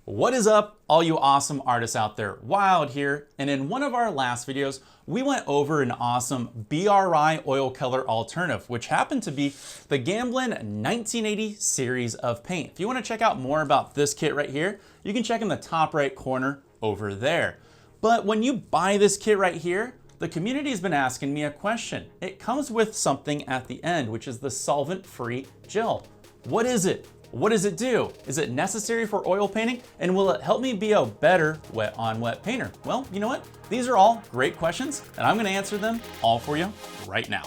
What is up, all you awesome artists out there? Wild here, and in one of our last videos, we went over an awesome BRI oil color alternative, which happened to be the Gamblin 1980 series of paint. If you want to check out more about this kit right here, you can check in the top right corner over there. But when you buy this kit right here, the community has been asking me a question. It comes with something at the end, which is the solvent-free gel. What is it? What does it do? Is it necessary for oil painting? And will it help me be a better wet on wet painter? Well, you know what? These are all great questions, and I'm gonna answer them all for you right now.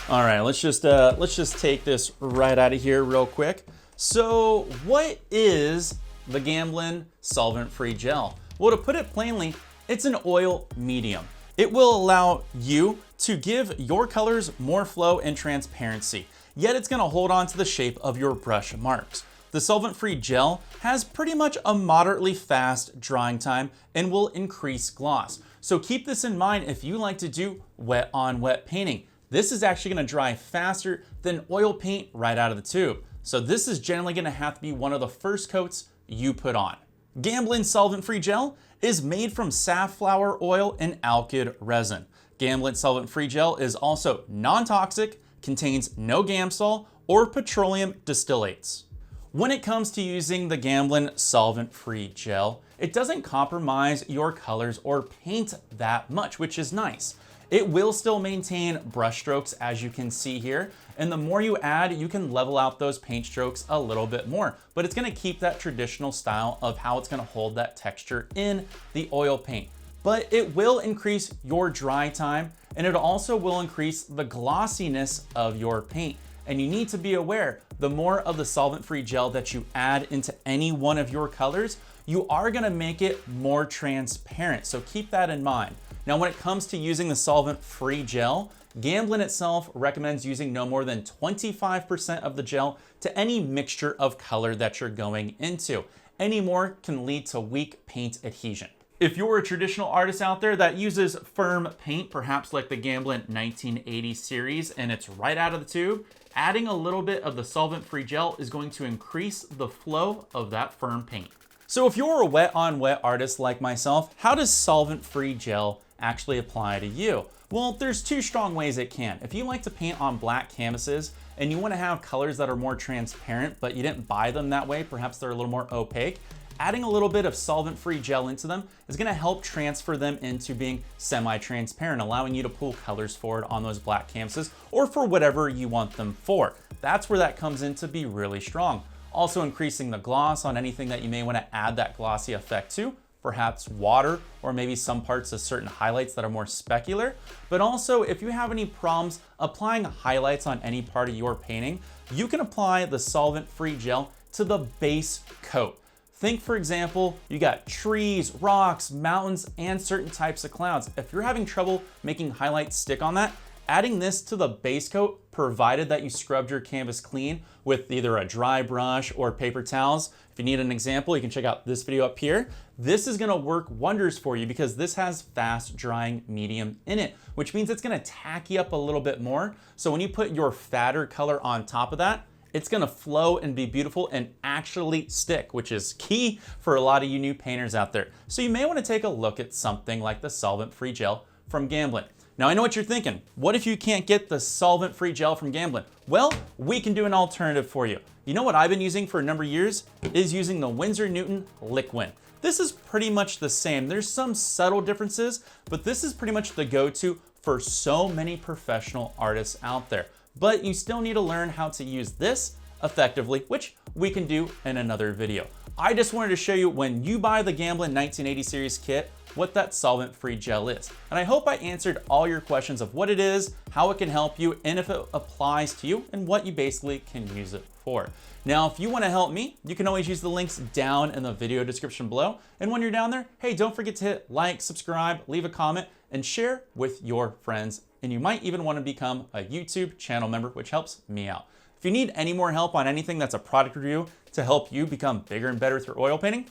All right, let's just take this right out of here real quick. So what is the Gamblin Solvent-Free Gel? Well, to put it plainly, it's an oil medium. It will allow you to give your colors more flow and transparency, yet it's gonna hold on to the shape of your brush marks. The solvent-free gel has pretty much a moderately fast drying time and will increase gloss. So keep this in mind if you like to do wet on wet painting. This is actually gonna dry faster than oil paint right out of the tube. So this is generally gonna have to be one of the first coats you put on. Gamblin Solvent-Free Gel is made from safflower oil and alkyd resin. Gamblin Solvent-Free Gel is also non-toxic, contains no Gamsol or petroleum distillates. When it comes to using the Gamblin Solvent-Free Gel, it doesn't compromise your colors or paint that much, which is nice. It will still maintain brush strokes, as you can see here, and the more you add, you can level out those paint strokes a little bit more, but it's gonna keep that traditional style of how it's gonna hold that texture in the oil paint. But it will increase your dry time, and it also will increase the glossiness of your paint. And you need to be aware, the more of the solvent-free gel that you add into any one of your colors, you are gonna make it more transparent, so keep that in mind. Now, when it comes to using the solvent-free gel, Gamblin itself recommends using no more than 25% of the gel to any mixture of color that you're going into. Any more can lead to weak paint adhesion. If you're a traditional artist out there that uses firm paint, perhaps like the Gamblin 1980 series, and it's right out of the tube, adding a little bit of the solvent-free gel is going to increase the flow of that firm paint. So if you're a wet on wet artist like myself, how does solvent-free gel actually apply to you? Well, there's two strong ways it can. If you like to paint on black canvases and you want to have colors that are more transparent, but you didn't buy them that way, perhaps they're a little more opaque, adding a little bit of solvent-free gel into them is going to help transfer them into being semi-transparent, allowing you to pull colors forward on those black canvases or for whatever you want them for. That's where that comes in to be really strong. Also increasing the gloss on anything that you may want to add that glossy effect to, perhaps water or maybe some parts of certain highlights that are more specular. But also, if you have any problems applying highlights on any part of your painting, you can apply the solvent-free gel to the base coat. Think, for example, you got trees, rocks, mountains, and certain types of clouds. If you're having trouble making highlights stick on that, adding this to the base coat, provided that you scrubbed your canvas clean with either a dry brush or paper towels. If you need an example, you can check out this video up here. This is gonna work wonders for you because this has fast drying medium in it, which means it's gonna tacky up a little bit more. So when you put your fatter color on top of that, it's gonna flow and be beautiful and actually stick, which is key for a lot of you new painters out there. So you may wanna take a look at something like the solvent-free gel from Gamblin. Now, I know what you're thinking. What if you can't get the solvent-free gel from Gamblin? Well, we can do an alternative for you. You know what I've been using for a number of years is using the Winsor Newton Liquin. This is pretty much the same. There's some subtle differences, but this is pretty much the go-to for so many professional artists out there. But you still need to learn how to use this effectively, which we can do in another video. I just wanted to show you when you buy the Gamblin 1980 series kit, what that solvent-free gel is. And I hope I answered all your questions of what it is, how it can help you, and if it applies to you, and what you basically can use it for. Now, if you wanna help me, you can always use the links down in the video description below. And when you're down there, hey, don't forget to hit like, subscribe, leave a comment, and share with your friends. And you might even wanna become a YouTube channel member, which helps me out. If you need any more help on anything that's a product review to help you become bigger and better through oil painting,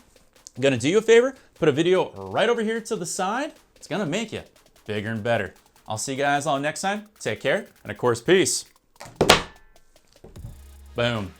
I'm gonna do you a favor, put a video right over here to the side. It's gonna make you bigger and better. I'll see you guys all next time. Take care, and of course, peace. Boom.